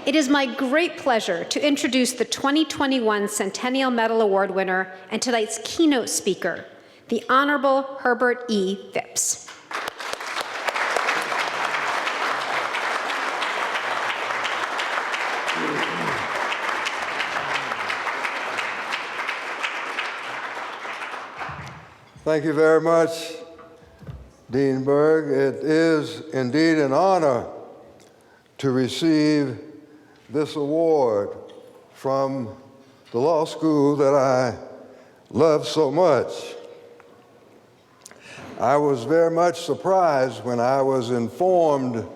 It is my great pleasure to introduce the 2021 Centennial Medal Award winner and tonight's keynote speaker, the Honorable Herbert E. Phipps. Thank you very much, Dean Berg. It is indeed an honor to receive this award from the law school that I love so much. I was very much surprised when I was informed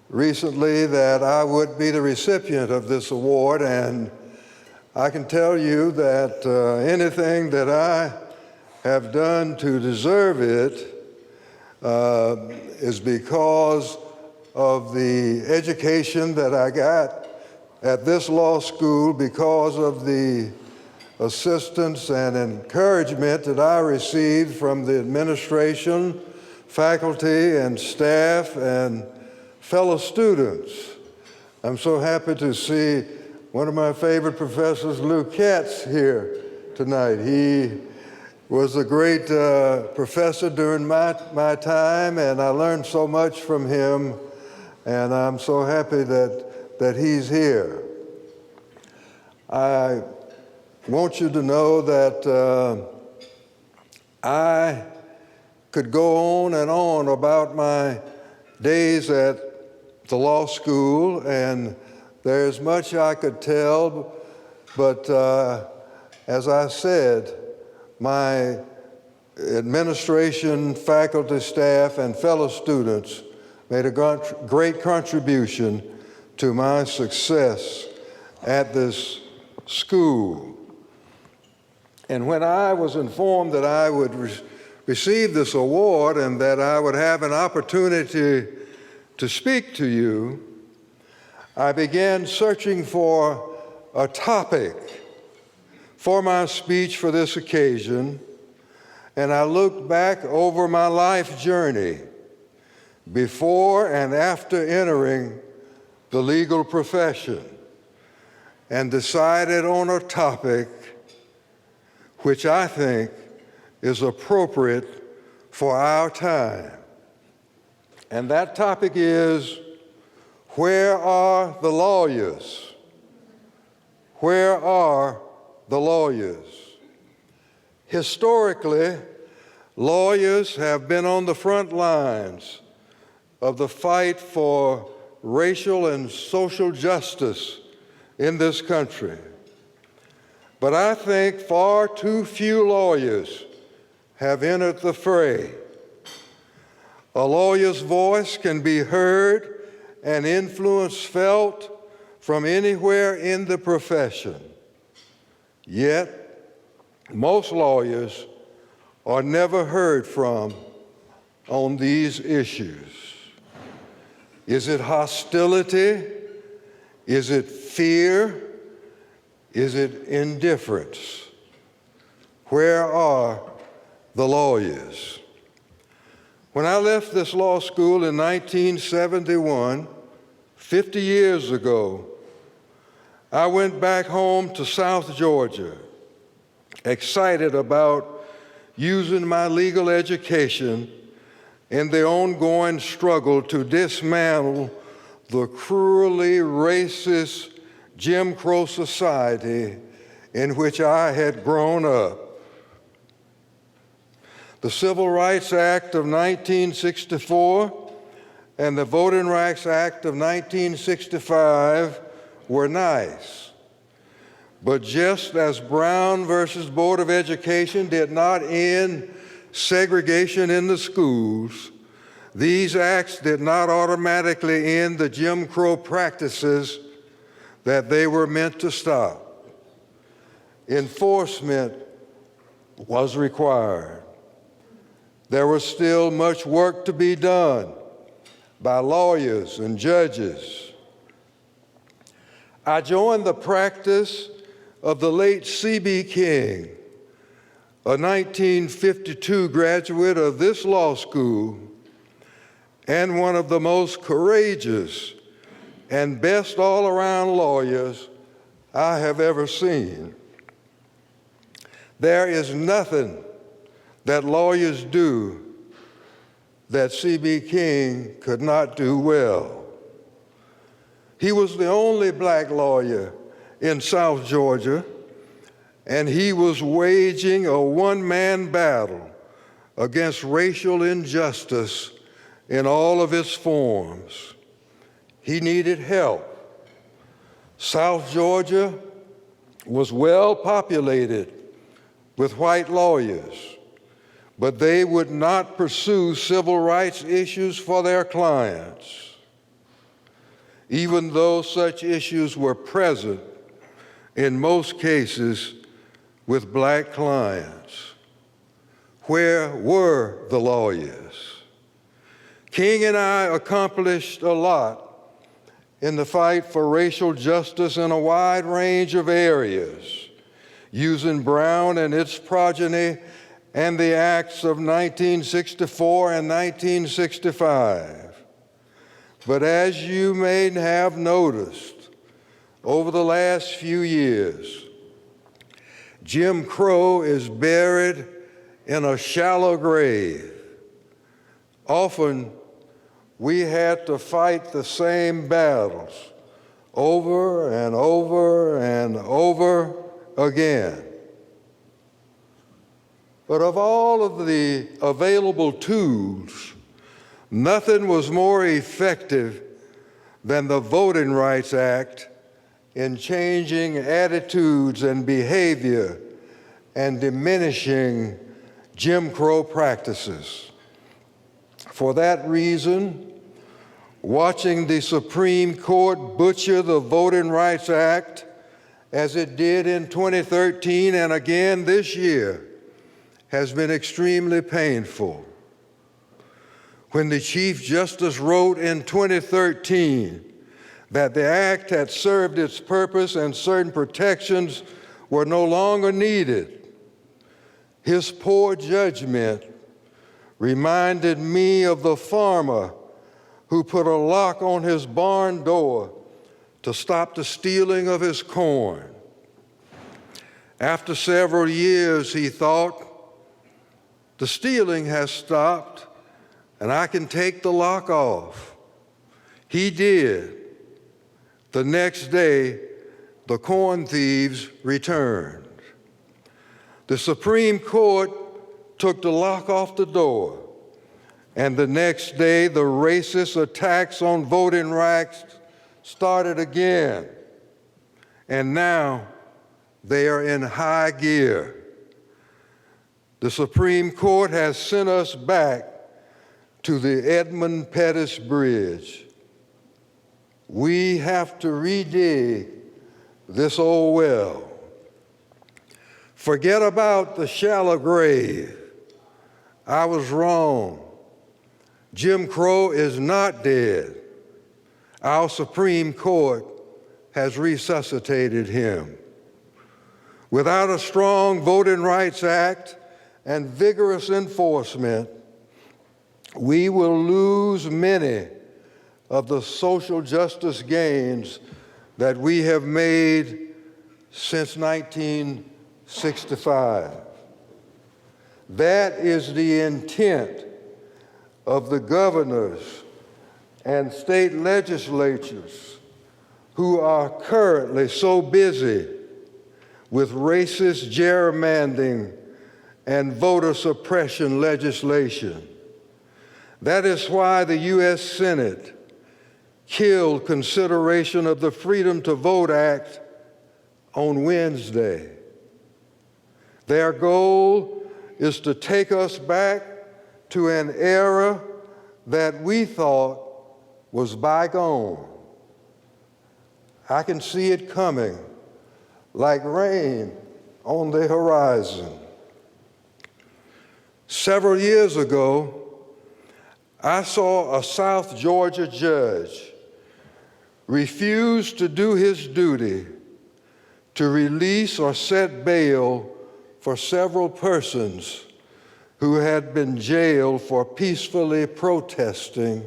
recently that I would be the recipient of this award, and I can tell you that anything that I have done to deserve it is because of the education that I got at this law school, because of the assistance and encouragement that I received from the administration, faculty, and staff, and fellow students. I'm so happy to see one of my favorite professors, Lou Katz, here tonight. He was a great professor during my time, and I learned so much from him, and I'm so happy that he's here. I want you to know that I could go on and on about my days at the law school, and there's much I could tell, but as I said, my administration, faculty, staff, and fellow students made a great contribution to my success at this school. And when I was informed that I would receive this award and that I would have an opportunity to speak to you, I began searching for a topic for my speech for this occasion, and I looked back over my life journey before and after entering the legal profession and decided on a topic which I think is appropriate for our time. And that topic is, where are the lawyers? Where are the lawyers? Historically, lawyers have been on the front lines of the fight for racial and social justice in this country. But I think far too few lawyers have entered the fray. A lawyer's voice can be heard and influence felt from anywhere in the profession. Yet, most lawyers are never heard from on these issues. Is it hostility? Is it fear? Is it indifference? Where are the lawyers? When I left this law school in 1971, 50 years ago, I went back home to South Georgia, excited about using my legal education in the ongoing struggle to dismantle the cruelly racist Jim Crow society in which I had grown up. The Civil Rights Act of 1964 and the Voting Rights Act of 1965 were nice. But just as Brown versus Board of Education did not end segregation in the schools, these acts did not automatically end the Jim Crow practices that they were meant to stop. Enforcement was required. There was still much work to be done by lawyers and judges. I joined the practice of the late C.B. King, a 1952 graduate of this law school and one of the most courageous and best all-around lawyers I have ever seen. There is nothing that lawyers do that C.B. King could not do well. He was the only black lawyer in South Georgia, and he was waging a one-man battle against racial injustice in all of its forms. He needed help. South Georgia was well populated with white lawyers, but they would not pursue civil rights issues for their clients, even though such issues were present in most cases with black clients. Where were the lawyers? King and I accomplished a lot in the fight for racial justice in a wide range of areas, using Brown and its progeny and the acts of 1964 and 1965. But as you may have noticed, over the last few years, Jim Crow is buried in a shallow grave. Often, we had to fight the same battles over and over and over again. But of all of the available tools, nothing was more effective than the Voting Rights Act in changing attitudes and behavior and diminishing Jim Crow practices. For that reason, watching the Supreme Court butcher the Voting Rights Act as it did in 2013 and again this year has been extremely painful. When the Chief Justice wrote in 2013 that the act had served its purpose and certain protections were no longer needed, his poor judgment reminded me of the farmer who put a lock on his barn door to stop the stealing of his corn. After several years, he thought, the stealing has stopped and I can take the lock off. He did. The next day, the corn thieves returned. The Supreme Court took the lock off the door, and the next day, the racist attacks on voting rights started again. And now, they are in high gear. The Supreme Court has sent us back to the Edmund Pettus Bridge. We have to redig this old well. Forget about the shallow grave. I was wrong. Jim Crow is not dead. Our Supreme Court has resuscitated him. Without a strong Voting Rights Act and vigorous enforcement, we will lose many of the social justice gains that we have made since 1965. That is the intent of the governors and state legislatures who are currently so busy with racist gerrymandering and voter suppression legislation. That is why the U.S. Senate killed consideration of the Freedom to Vote Act on Wednesday. Their goal is to take us back to an era that we thought was bygone. I can see it coming like rain on the horizon. Several years ago, I saw a South Georgia judge refuse to do his duty to release or set bail for several persons who had been jailed for peacefully protesting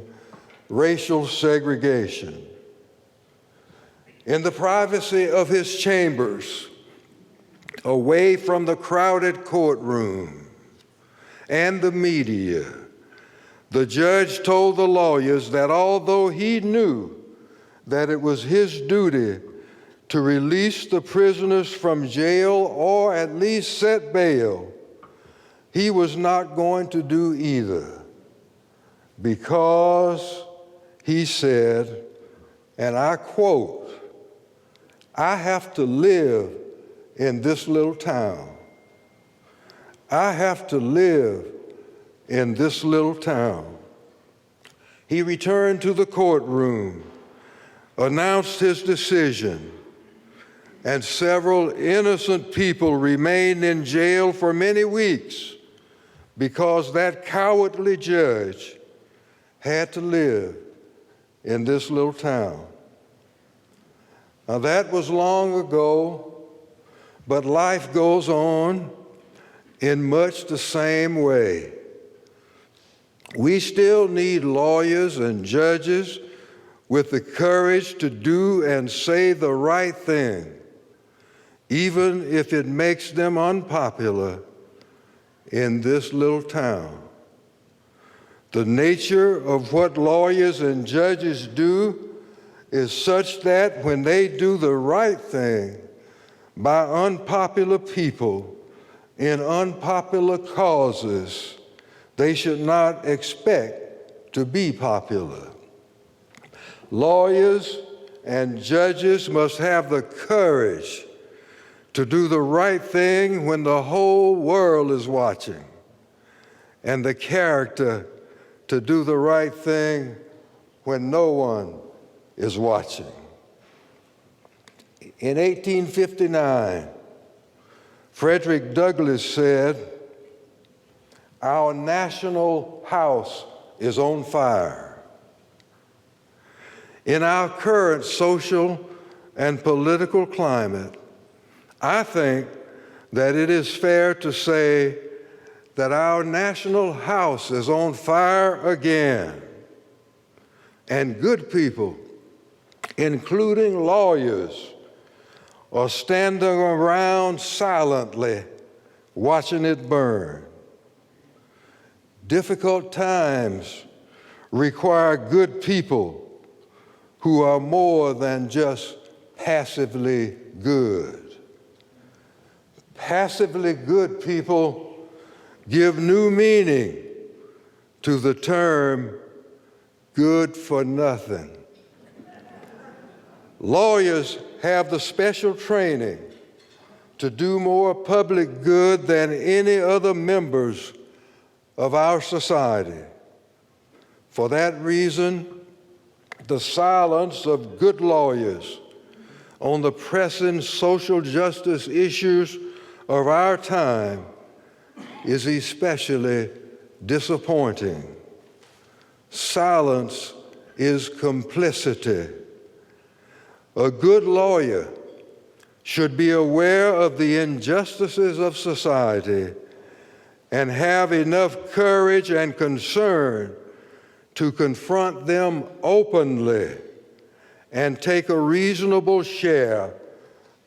racial segregation. In the privacy of his chambers, away from the crowded courtroom and the media, the judge told the lawyers that although he knew that it was his duty to release the prisoners from jail or at least set bail, he was not going to do either because he said, and I quote, "I have to live in this little town. I have to live in this little town." He returned to the courtroom, announced his decision, and several innocent people remained in jail for many weeks because that cowardly judge had to live in this little town. Now that was long ago, but life goes on in much the same way. We still need lawyers and judges with the courage to do and say the right thing, even if it makes them unpopular in this little town. The nature of what lawyers and judges do is such that when they do the right thing by unpopular people in unpopular causes, they should not expect to be popular. Lawyers and judges must have the courage to do the right thing when the whole world is watching, and the character to do the right thing when no one is watching. In 1859, Frederick Douglass said, "Our national house is on fire." In our current social and political climate, I think that it is fair to say that our national house is on fire again, and good people, including lawyers, are standing around silently watching it burn. Difficult times require good people who are more than just passively good. Passively good people give new meaning to the term good for nothing. Lawyers have the special training to do more public good than any other members of our society. For that reason, the silence of good lawyers on the pressing social justice issues of our time is especially disappointing. Silence is complicity. A good lawyer should be aware of the injustices of society and have enough courage and concern to confront them openly and take a reasonable share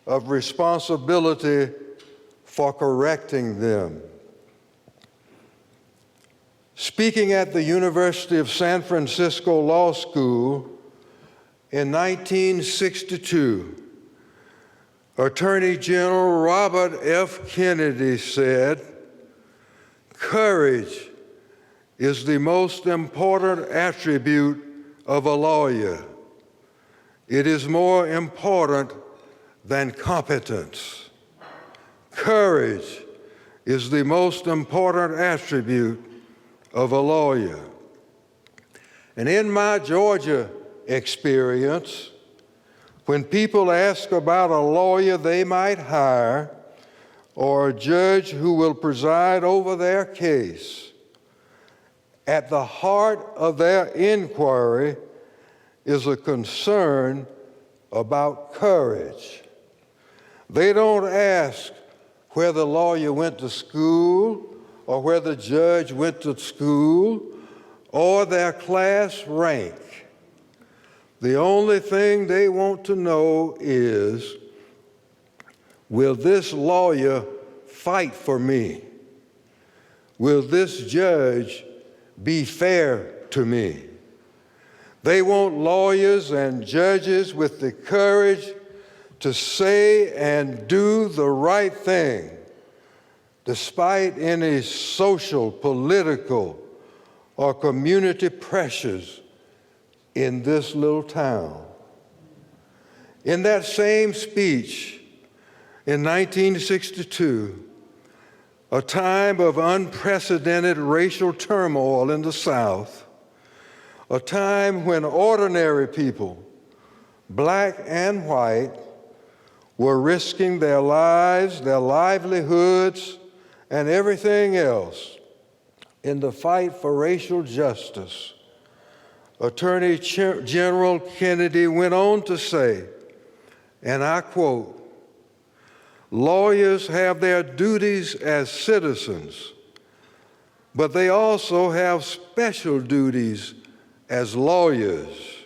of responsibility for correcting them. Speaking at the University of San Francisco Law School in 1962, Attorney General Robert F. Kennedy said, "Courage is the most important attribute of a lawyer. It is more important than competence. Courage is the most important attribute of a lawyer." And in my Georgia experience, when people ask about a lawyer they might hire or a judge who will preside over their case, at the heart of their inquiry is a concern about courage. They don't ask where the lawyer went to school or where the judge went to school or their class rank. The only thing they want to know is, will this lawyer fight for me? Will this judge be fair to me? They want lawyers and judges with the courage to say and do the right thing, despite any social, political, or community pressures in this little town. In that same speech in 1962, a time of unprecedented racial turmoil in the South, a time when ordinary people, black and white, were risking their lives, their livelihoods, and everything else in the fight for racial justice, Attorney General Kennedy went on to say, and I quote, "Lawyers have their duties as citizens, but they also have special duties as lawyers.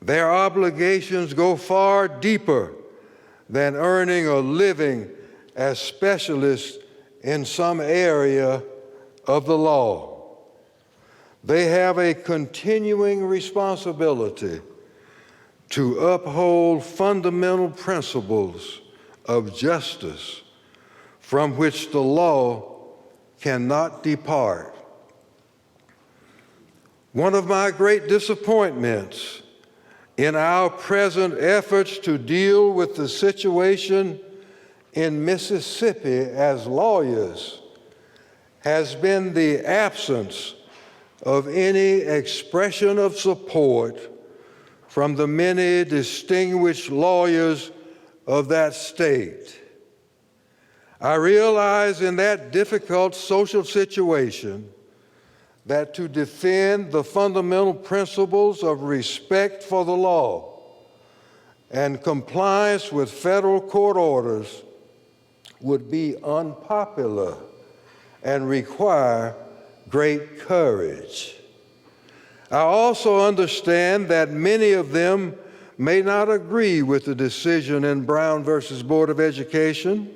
Their obligations go far deeper than earning a living as specialists in some area of the law. They have a continuing responsibility to uphold fundamental principles of justice from which the law cannot depart." One of my great disappointments in our present efforts to deal with the situation in Mississippi as lawyers has been the absence of any expression of support from the many distinguished lawyers of that state. I realize in that difficult social situation that to defend the fundamental principles of respect for the law and compliance with federal court orders would be unpopular and require great courage. I also understand that many of them may not agree with the decision in Brown versus Board of Education,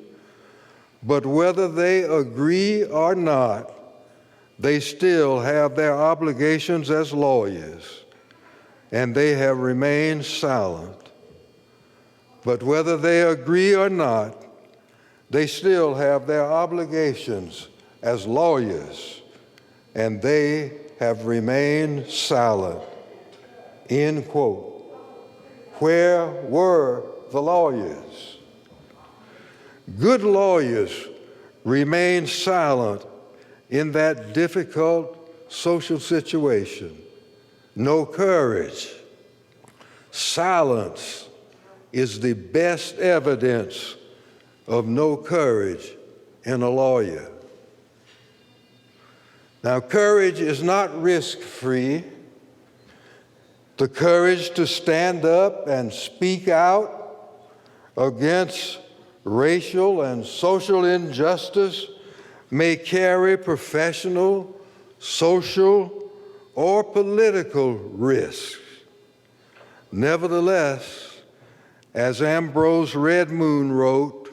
but whether they agree or not, they still have their obligations as lawyers, and they have remained silent. But whether they agree or not, they still have their obligations as lawyers, and they have remained silent. End quote. Where were the lawyers? Good lawyers remain silent in that difficult social situation. No courage. Silence is the best evidence of no courage in a lawyer. Now, courage is not risk-free. The courage to stand up and speak out against racial and social injustice may carry professional, social, or political risks. Nevertheless, as Ambrose Redmoon wrote,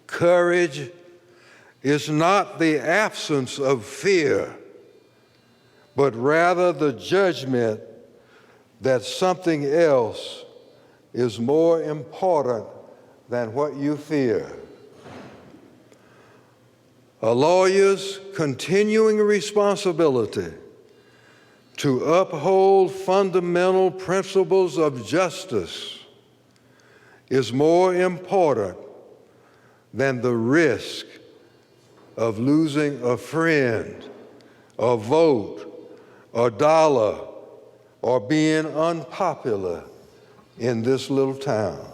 courage is not the absence of fear, but rather the judgment that something else is more important than what you fear. A lawyer's continuing responsibility to uphold fundamental principles of justice is more important than the risk of losing a friend, a vote, a dollar, or being unpopular in this little town.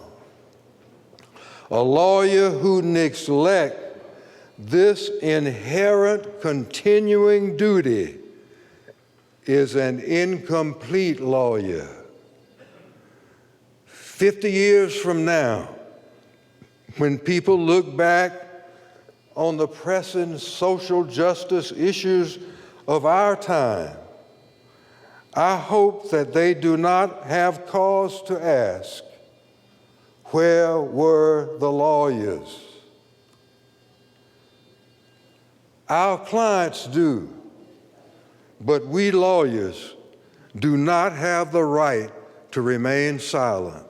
A lawyer who neglects this inherent continuing duty is an incomplete lawyer. 50 years from now, when people look back on the pressing social justice issues of our time, I hope that they do not have cause to ask, where were the lawyers? Our clients do, but we lawyers do not have the right to remain silent.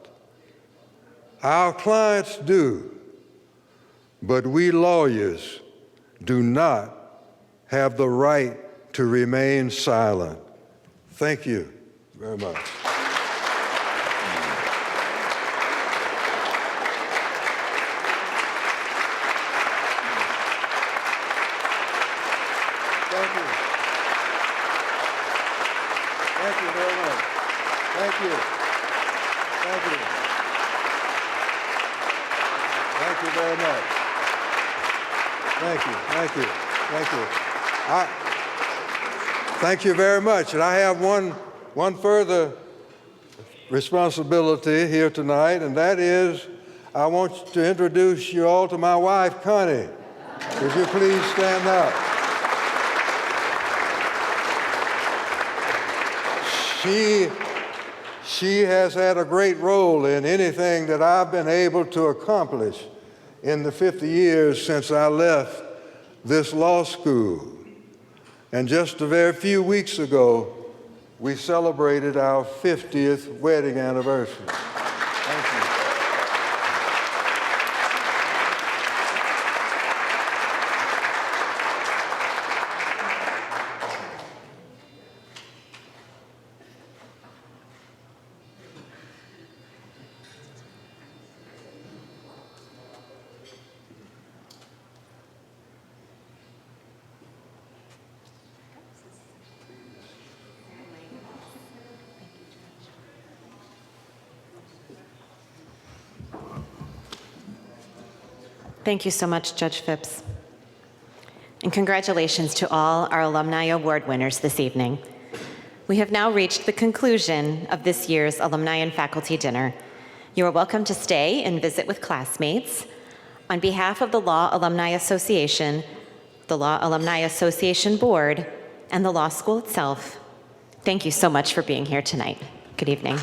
Our clients do, but we lawyers do not have the right to remain silent. Thank you very much. Thank you. Thank you very much. Thank you. Thank you. Thank you very much. Thank you. Thank you. Thank you. Thank you very much. And I have one further responsibility here tonight, and that is I want to introduce you all to my wife, Connie. Would you please stand up? She has had a great role in anything that I've been able to accomplish in the 50 years since I left this law school. And just a very few weeks ago, we celebrated our 50th wedding anniversary. Thank you. Thank you so much, Judge Phipps. And congratulations to all our Alumni Award winners this evening. We have now reached the conclusion of this year's Alumni and Faculty Dinner. You are welcome to stay and visit with classmates. On behalf of the Law Alumni Association, the Law Alumni Association Board, and the law school itself, thank you so much for being here tonight. Good evening.